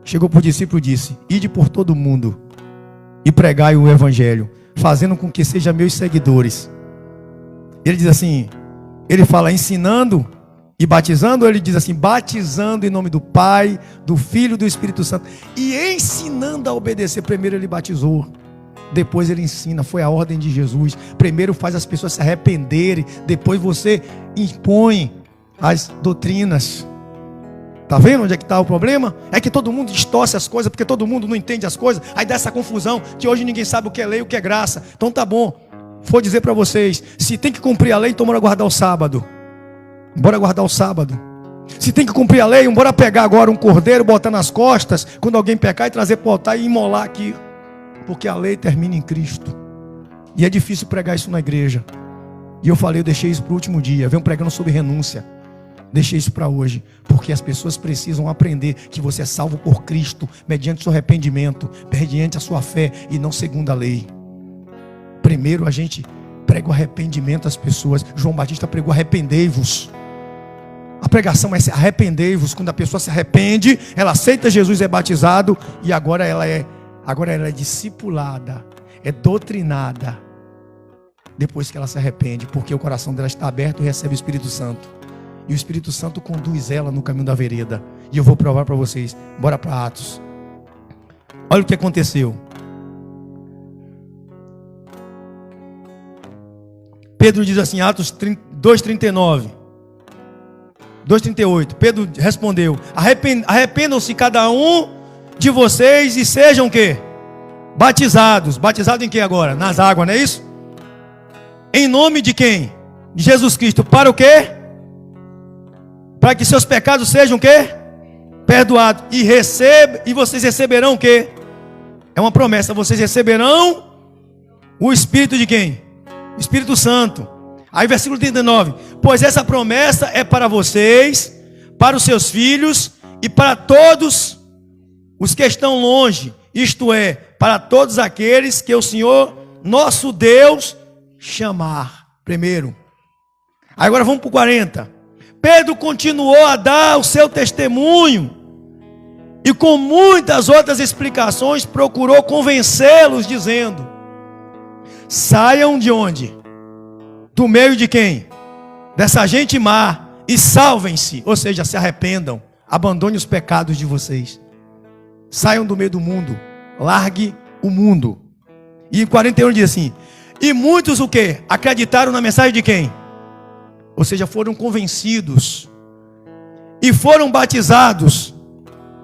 Chegou para o discípulo e disse: ide por todo o mundo e pregai o evangelho, fazendo com que sejam meus seguidores. Ele diz assim, ele fala ensinando e batizando, ou ele diz assim, batizando em nome do Pai, do Filho e do Espírito Santo, e ensinando a obedecer. Primeiro ele batizou, depois ele ensina. Foi a ordem de Jesus. Primeiro faz as pessoas se arrependerem, depois você impõe as doutrinas. Está vendo onde é que está o problema? É que todo mundo distorce as coisas, porque todo mundo não entende as coisas. Aí dá essa confusão, que hoje ninguém sabe o que é lei e o que é graça. Então tá bom, vou dizer para vocês, se tem que cumprir a lei, então bora guardar o sábado. Bora guardar o sábado. Se tem que cumprir a lei, bora pegar agora um cordeiro, botar nas costas, quando alguém pecar, e trazer para o altar e imolar aqui. Porque a lei termina em Cristo. E é difícil pregar isso na igreja. E eu falei, eu deixei isso para o último dia. Venho pregando sobre renúncia. Deixei isso para hoje, porque as pessoas precisam aprender que você é salvo por Cristo, mediante o seu arrependimento, mediante a sua fé, e não segundo a lei. Primeiro a gente prega o arrependimento às pessoas. João Batista pregou arrependei-vos. A pregação é arrependei-vos. Quando a pessoa se arrepende, ela aceita Jesus, é batizado, e agora ela é discipulada, é doutrinada, depois que ela se arrepende, porque o coração dela está aberto e recebe o Espírito Santo. E o Espírito Santo conduz ela no caminho da vereda. E eu vou provar para vocês. Bora para Atos. Olha o que aconteceu. Pedro diz assim, Atos 2:39, 2:38. Pedro respondeu: arrependam-se cada um de vocês e sejam o quê? Batizados. Batizado em quem agora? Nas águas, não é isso? Em nome de quem? De Jesus Cristo. Para o quê? Para que seus pecados sejam o quê? Perdoados. E vocês receberão o quê? É uma promessa. Vocês receberão o Espírito de quem? O Espírito Santo. Aí versículo 39. Pois essa promessa é para vocês, para os seus filhos e para todos os que estão longe. Isto é, para todos aqueles que o Senhor, nosso Deus, chamar. Primeiro. Agora vamos para o 40. Pedro continuou a dar o seu testemunho e com muitas outras explicações procurou convencê-los, dizendo: saiam de onde? Do meio de quem? Dessa gente má, e salvem-se, ou seja, se arrependam, abandonem os pecados de vocês, saiam do meio do mundo, largue o mundo. E em 41 diz assim: e muitos o quê? Acreditaram na mensagem de quem? Ou seja, foram convencidos e foram batizados.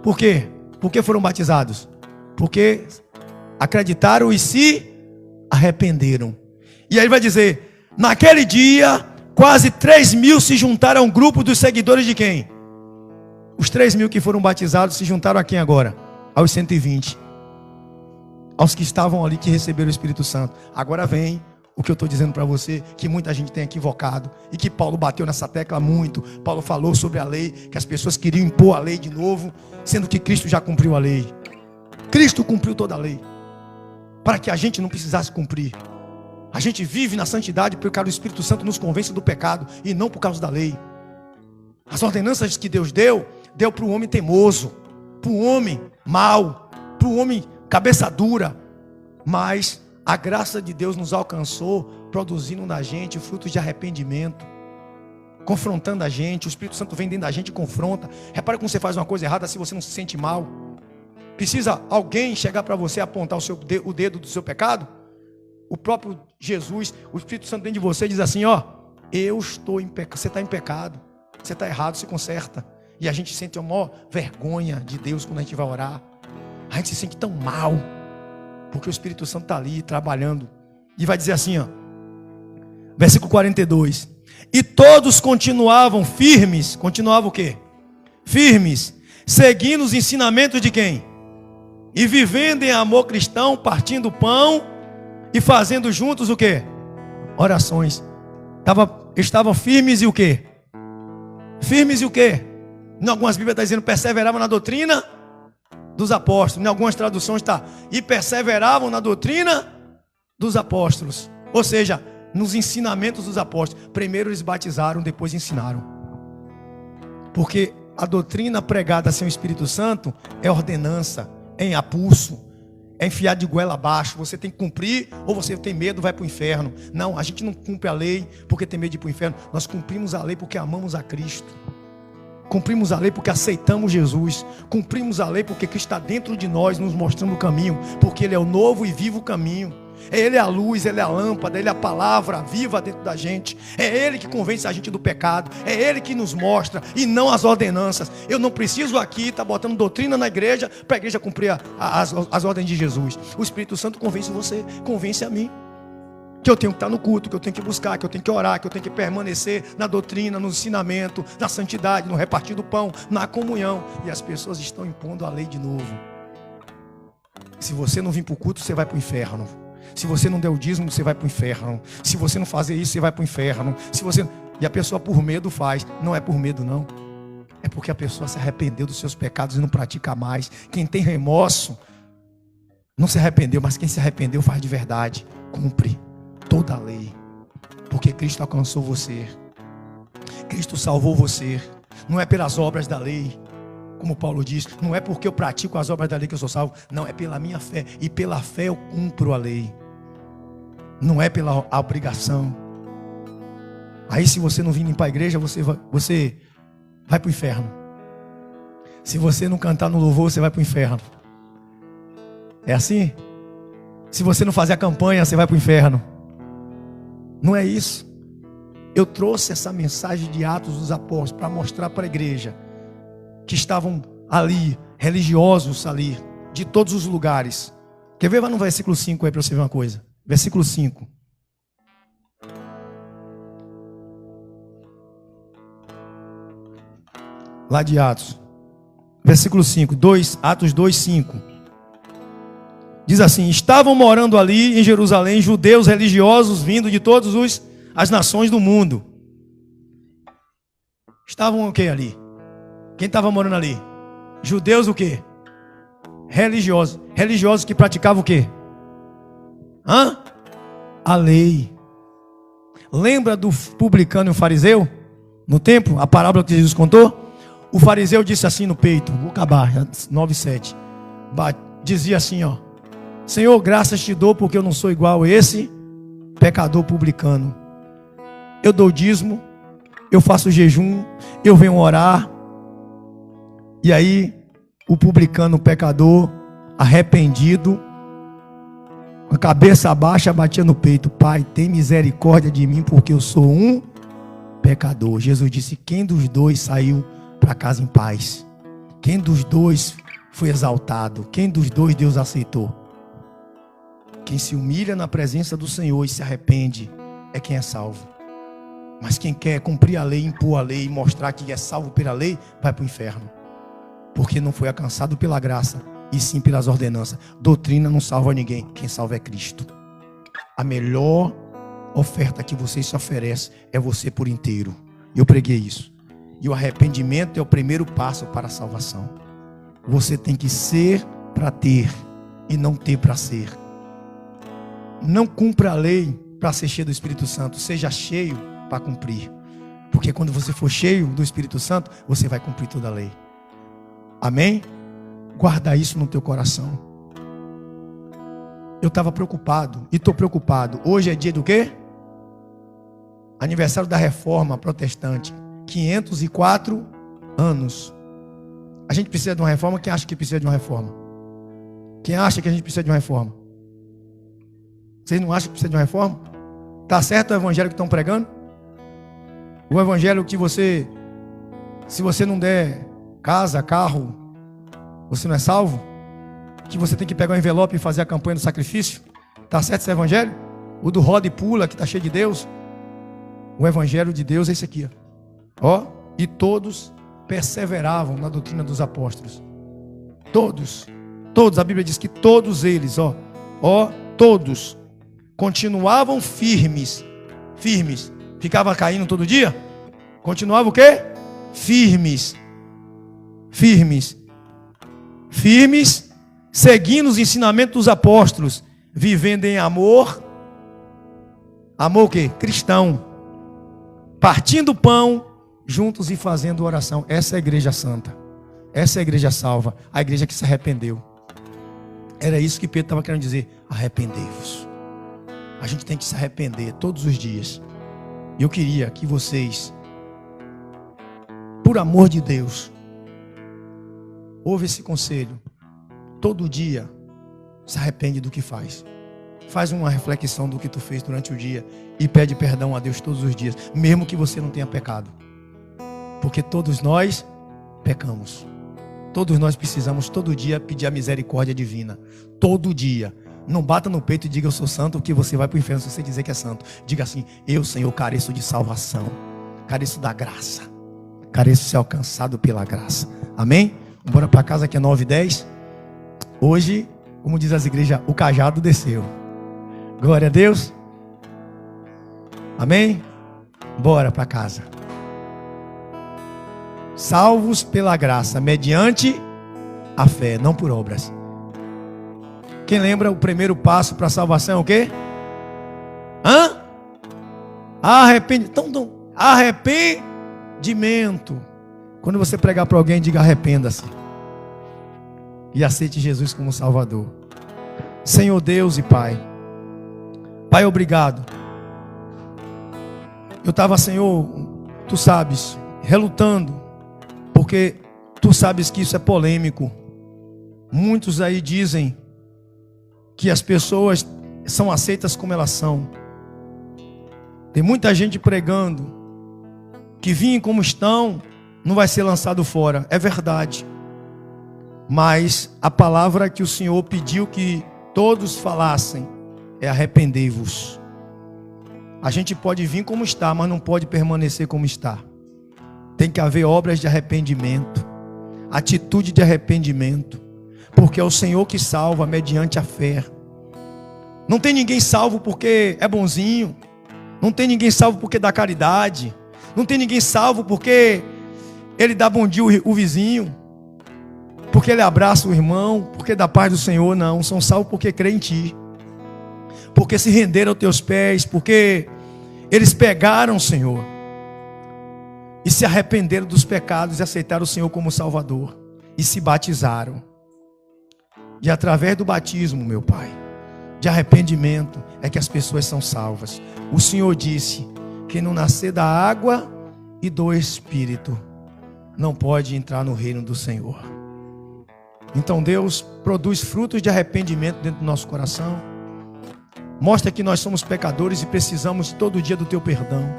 Por quê? Por que foram batizados? Porque acreditaram e se arrependeram. E aí ele vai dizer: naquele dia, quase 3.000 se juntaram ao grupo dos seguidores de quem? Os 3.000 que foram batizados se juntaram a quem agora? Aos 120. Aos que estavam ali, que receberam o Espírito Santo. Agora vem o que eu estou dizendo para você, que muita gente tem equivocado, e que Paulo bateu nessa tecla muito. Paulo falou sobre a lei, que as pessoas queriam impor a lei de novo, sendo que Cristo já cumpriu a lei. Cristo cumpriu toda a lei, para que a gente não precisasse cumprir. A gente vive na santidade porque o Espírito Santo nos convence do pecado, e não por causa da lei. As ordenanças que Deus deu para o homem teimoso, para o homem mau, para o homem cabeça dura. Mas A graça de Deus nos alcançou, produzindo na gente frutos de arrependimento, confrontando a gente. O Espírito Santo vem dentro da gente e confronta. Repara como você faz uma coisa errada se você não se sente mal. Precisa alguém chegar para você apontar o dedo do seu pecado? O próprio Jesus, o Espírito Santo dentro de você diz assim, ó, eu estou em pecado, você está em pecado, você está errado, se conserta. E a gente sente a maior vergonha de Deus quando a gente vai orar. A gente se sente tão mal, porque o Espírito Santo está ali trabalhando. E vai dizer assim, ó, versículo 42. E todos continuavam firmes. Continuavam o quê? Firmes, seguindo os ensinamentos de quem? E vivendo em amor cristão, partindo pão e fazendo juntos o quê? Orações. Estavam firmes e o quê? Firmes e o quê? Em algumas Bíblias está dizendo perseveravam na doutrina dos apóstolos. Em algumas traduções está e perseveravam na doutrina dos apóstolos. Ou seja, nos ensinamentos dos apóstolos. Primeiro eles batizaram, depois ensinaram. Porque a doutrina pregada sem o Espírito Santo é ordenança, é em apulso, é enfiar de goela abaixo. Você tem que cumprir, ou você tem medo, vai para o inferno. Não, a gente não cumpre a lei porque tem medo de ir para o inferno. Nós cumprimos a lei porque amamos a Cristo. Cumprimos a lei porque aceitamos Jesus. Cumprimos a lei porque Cristo está dentro de nós, nos mostrando o caminho. Porque Ele é o novo e vivo caminho. Ele é a luz, Ele é a lâmpada, Ele é a palavra viva dentro da gente. É Ele que convence a gente do pecado. É Ele que nos mostra e não as ordenanças. Eu não preciso aqui estar botando doutrina na igreja para a igreja cumprir as ordens de Jesus. O Espírito Santo convence você, convence a mim. Que eu tenho que estar no culto, que eu tenho que buscar, que eu tenho que orar, que eu tenho que permanecer na doutrina, no ensinamento, na santidade, no repartir do pão, na comunhão. E as pessoas estão impondo a lei de novo. Se você não vir para o culto, você vai para o inferno. Se você não der o dízimo, você vai para o inferno. Se você não fazer isso, você vai para o inferno. E a pessoa por medo faz. Não é por medo não. É porque a pessoa se arrependeu dos seus pecados e não pratica mais. Quem tem remorso não se arrependeu, mas quem se arrependeu faz de verdade. Cumpre toda a lei, porque Cristo alcançou você, Cristo salvou você. Não é pelas obras da lei, como Paulo diz, não é porque eu pratico as obras da lei que eu sou salvo, não, é pela minha fé, e pela fé eu cumpro a lei, não é pela obrigação. Aí se você não vir limpar a igreja, você vai para o inferno. Se você não cantar no louvor, você vai para o inferno. É assim? Se você não fazer a campanha, você vai para o inferno. Não é isso. Eu trouxe essa mensagem de Atos dos Apóstolos para mostrar para a igreja que estavam ali, religiosos ali, de todos os lugares. Quer ver? Vai no versículo 5 aí para você ver uma coisa. Versículo 5. Lá de Atos. Versículo 5. Atos 2, 5. Diz assim: estavam morando ali em Jerusalém judeus religiosos vindo de todas as nações do mundo. Estavam o que ali? Quem estava morando ali? Judeus o que? Religiosos. Religiosos que praticavam o que? A lei. Lembra do publicano e o fariseu? No templo, a parábola que Jesus contou? O fariseu disse assim no peito, vou acabar, 9:7. Dizia assim, ó: Senhor, graças te dou porque eu não sou igual a esse pecador publicano. Eu dou dízimo, eu faço jejum, eu venho orar. E aí, o publicano, o pecador, arrependido, com a cabeça baixa, batia no peito: Pai, tem misericórdia de mim porque eu sou um pecador. Jesus disse: quem dos dois saiu para casa em paz? Quem dos dois foi exaltado? Quem dos dois Deus aceitou? Quem se humilha na presença do Senhor e se arrepende é quem é salvo. Mas quem quer cumprir a lei, impor a lei e mostrar que é salvo pela lei, vai para o inferno. Porque não foi alcançado pela graça, e sim pelas ordenanças. Doutrina não salva ninguém, quem salva é Cristo. A melhor oferta que você se oferece é você por inteiro. Eu preguei isso. E o arrependimento é o primeiro passo para a salvação. Você tem que ser para ter e não ter para ser. Não cumpra a lei para ser cheio do Espírito Santo. Seja cheio para cumprir. Porque quando você for cheio do Espírito Santo, você vai cumprir toda a lei. Amém? Guarda isso no teu coração. Eu estava preocupado e estou preocupado. Hoje é dia do quê? Aniversário da Reforma Protestante. 504 anos. A gente precisa de uma reforma? Quem acha que precisa de uma reforma? Quem acha que a gente precisa de uma reforma? Vocês não acham que precisa de uma reforma? Tá certo o evangelho que estão pregando? O evangelho que você, se você não der casa, carro, você não é salvo? Que você tem que pegar um envelope e fazer a campanha do sacrifício? Tá certo esse evangelho? O do roda e pula, que está cheio de Deus? O evangelho de Deus é esse aqui, ó. E todos perseveravam na doutrina dos apóstolos. Todos, a Bíblia diz que todos eles, todos continuavam firmes. Ficava caindo todo dia? Continuava o quê? Firmes, seguindo os ensinamentos dos apóstolos, vivendo em amor o quê? Cristão, partindo pão juntos e fazendo oração. Essa é a igreja santa, essa é a igreja salva, a igreja que se arrependeu. Era isso que Pedro estava querendo dizer: arrependei-vos. A gente tem que se arrepender todos os dias. E eu queria que vocês, por amor de Deus, ouve esse conselho. Todo dia se arrepende do que faz. Faz uma reflexão do que tu fez durante o dia e pede perdão a Deus todos os dias, mesmo que você não tenha pecado. Porque todos nós pecamos. Todos nós precisamos todo dia pedir a misericórdia divina. Todo dia. Não bata no peito e diga eu sou santo, porque você vai para o inferno se você dizer que é santo. Diga assim: eu, Senhor, careço de salvação, careço da graça, careço de ser alcançado pela graça. Amém? Vamos embora para casa que é 9h10. Hoje, como diz as igrejas, o cajado desceu. Glória a Deus. Amém? Bora para casa. Salvos pela graça, mediante a fé, não por obras. Quem lembra o primeiro passo para a salvação é o quê? Arrependimento. Quando você pregar para alguém, diga arrependa-se. E aceite Jesus como Salvador. Senhor Deus e Pai. Pai, obrigado. Eu estava, Senhor, Tu sabes, relutando, porque Tu sabes que isso é polêmico. Muitos aí dizem que as pessoas são aceitas como elas são. Tem muita gente pregando que vêm como estão, não vai ser lançado fora. É verdade. Mas a palavra que o Senhor pediu que todos falassem é arrependei-vos. A gente pode vir como está, mas não pode permanecer como está. Tem que haver obras de arrependimento, atitude de arrependimento. Porque é o Senhor que salva mediante a fé. Não tem ninguém salvo porque é bonzinho. Não tem ninguém salvo porque dá caridade. Não tem ninguém salvo porque ele dá bom dia o vizinho, porque ele abraça o irmão, porque dá paz do Senhor. Não, são salvos porque creem em Ti, porque se renderam aos Teus pés, porque eles pegaram o Senhor e se arrependeram dos pecados e aceitaram o Senhor como Salvador e se batizaram. E através do batismo, meu Pai, de arrependimento, é que as pessoas são salvas. O Senhor disse que não nascer da água e do Espírito não pode entrar no reino do Senhor. Então Deus produz frutos de arrependimento dentro do nosso coração. Mostra que nós somos pecadores e precisamos todo dia do Teu perdão.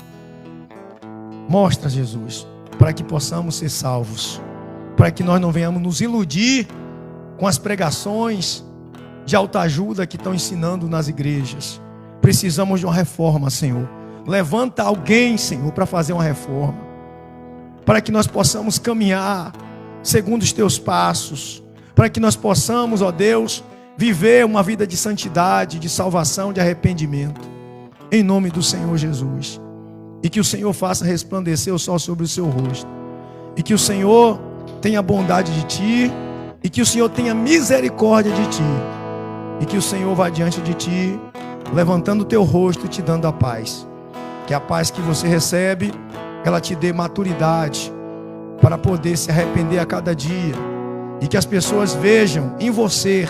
Mostra, Jesus, para que possamos ser salvos, para que nós não venhamos nos iludir com as pregações de autoajuda que estão ensinando nas igrejas. Precisamos de uma reforma, Senhor. Levanta alguém, Senhor, para fazer uma reforma, para que nós possamos caminhar segundo os Teus passos, para que nós possamos, ó Deus, viver uma vida de santidade, de salvação, de arrependimento, em nome do Senhor Jesus. E que o Senhor faça resplandecer o sol sobre o seu rosto, e que o Senhor tenha bondade de Ti, e que o Senhor tenha misericórdia de Ti, e que o Senhor vá diante de Ti, levantando o Teu rosto e Te dando a paz. Que a paz que você recebe, ela te dê maturidade para poder se arrepender a cada dia, e que as pessoas vejam em você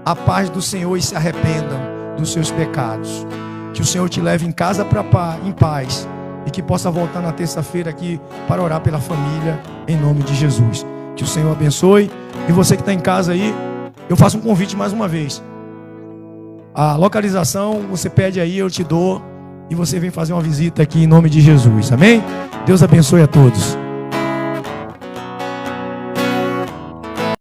a paz do Senhor e se arrependam dos seus pecados. Que o Senhor te leve em casa em paz e que possa voltar na terça-feira aqui para orar pela família, em nome de Jesus. Que o Senhor abençoe. E você que está em casa aí, eu faço um convite mais uma vez. A localização você pede aí, eu te dou, e você vem fazer uma visita aqui em nome de Jesus. Amém? Deus abençoe a todos.